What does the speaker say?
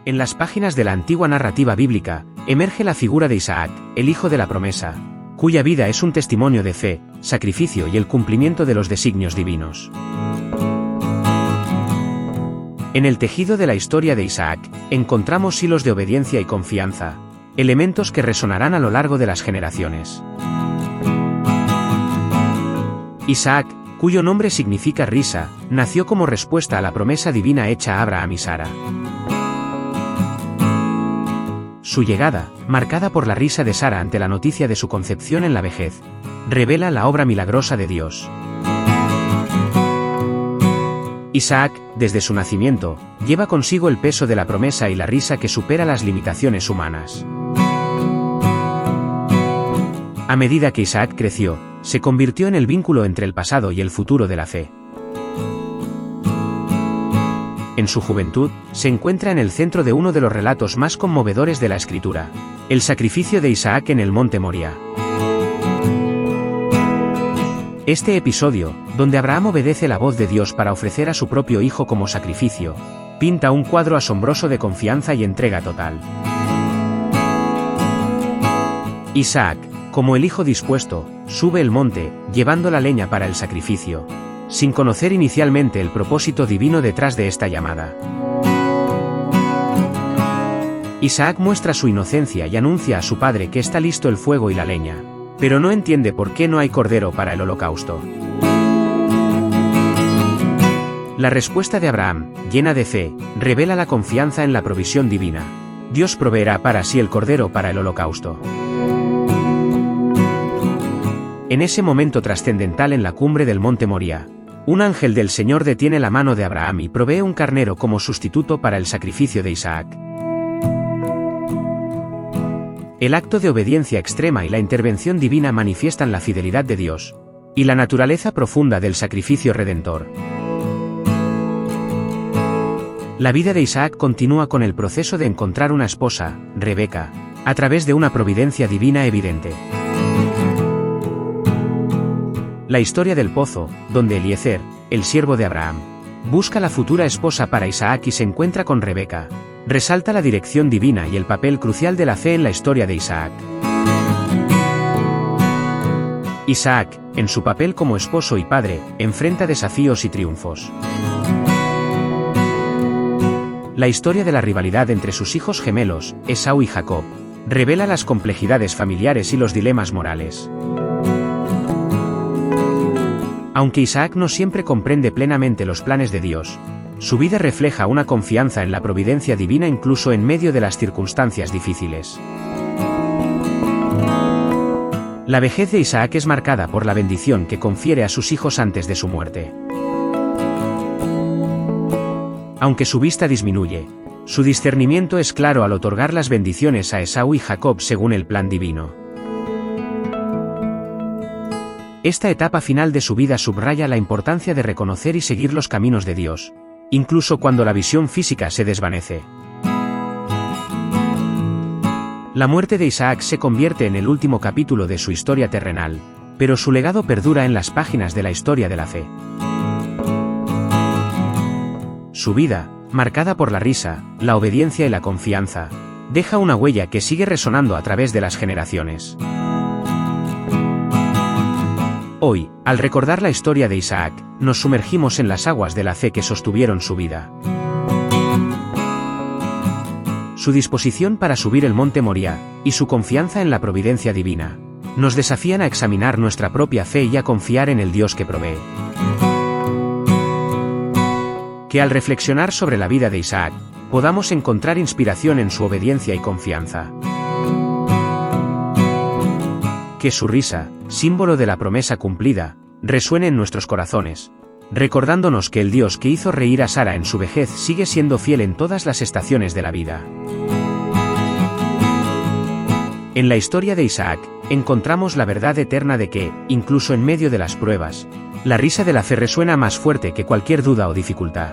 En las páginas de la antigua narrativa bíblica, emerge la figura de Isaac, el hijo de la promesa, cuya vida es un testimonio de fe, sacrificio y el cumplimiento de los designios divinos. En el tejido de la historia de Isaac, encontramos hilos de obediencia y confianza, elementos que resonarán a lo largo de las generaciones. Isaac, cuyo nombre significa risa, nació como respuesta a la promesa divina hecha a Abraham y Sara. Su llegada, marcada por la risa de Sara ante la noticia de su concepción en la vejez, revela la obra milagrosa de Dios. Isaac, desde su nacimiento, lleva consigo el peso de la promesa y la risa que supera las limitaciones humanas. A medida que Isaac creció, se convirtió en el vínculo entre el pasado y el futuro de la fe. En su juventud, se encuentra en el centro de uno de los relatos más conmovedores de la Escritura, el sacrificio de Isaac en el monte Moria. Este episodio, donde Abraham obedece la voz de Dios para ofrecer a su propio hijo como sacrificio, pinta un cuadro asombroso de confianza y entrega total. Isaac, como el hijo dispuesto, sube el monte, llevando la leña para el sacrificio, sin conocer inicialmente el propósito divino detrás de esta llamada. Isaac muestra su inocencia y anuncia a su padre que está listo el fuego y la leña, pero no entiende por qué no hay cordero para el holocausto. La respuesta de Abraham, llena de fe, revela la confianza en la provisión divina. Dios proveerá para sí el cordero para el holocausto. En ese momento trascendental en la cumbre del monte Moria, un ángel del Señor detiene la mano de Abraham y provee un carnero como sustituto para el sacrificio de Isaac. El acto de obediencia extrema y la intervención divina manifiestan la fidelidad de Dios y la naturaleza profunda del sacrificio redentor. La vida de Isaac continúa con el proceso de encontrar una esposa, Rebeca, a través de una providencia divina evidente. La historia del pozo, donde Eliezer, el siervo de Abraham, busca la futura esposa para Isaac y se encuentra con Rebeca, resalta la dirección divina y el papel crucial de la fe en la historia de Isaac. Isaac, en su papel como esposo y padre, enfrenta desafíos y triunfos. La historia de la rivalidad entre sus hijos gemelos, Esaú y Jacob, revela las complejidades familiares y los dilemas morales. Aunque Isaac no siempre comprende plenamente los planes de Dios, su vida refleja una confianza en la providencia divina incluso en medio de las circunstancias difíciles. La vejez de Isaac es marcada por la bendición que confiere a sus hijos antes de su muerte. Aunque su vista disminuye, su discernimiento es claro al otorgar las bendiciones a Esaú y Jacob según el plan divino. Esta etapa final de su vida subraya la importancia de reconocer y seguir los caminos de Dios, incluso cuando la visión física se desvanece. La muerte de Isaac se convierte en el último capítulo de su historia terrenal, pero su legado perdura en las páginas de la historia de la fe. Su vida, marcada por la risa, la obediencia y la confianza, deja una huella que sigue resonando a través de las generaciones. Hoy, al recordar la historia de Isaac, nos sumergimos en las aguas de la fe que sostuvieron su vida. Su disposición para subir el monte Moria, y su confianza en la providencia divina, nos desafían a examinar nuestra propia fe y a confiar en el Dios que provee. Que al reflexionar sobre la vida de Isaac, podamos encontrar inspiración en su obediencia y confianza. Que su risa, símbolo de la promesa cumplida, resuene en nuestros corazones, recordándonos que el Dios que hizo reír a Sara en su vejez sigue siendo fiel en todas las estaciones de la vida. En la historia de Isaac, encontramos la verdad eterna de que, incluso en medio de las pruebas, la risa de la fe resuena más fuerte que cualquier duda o dificultad.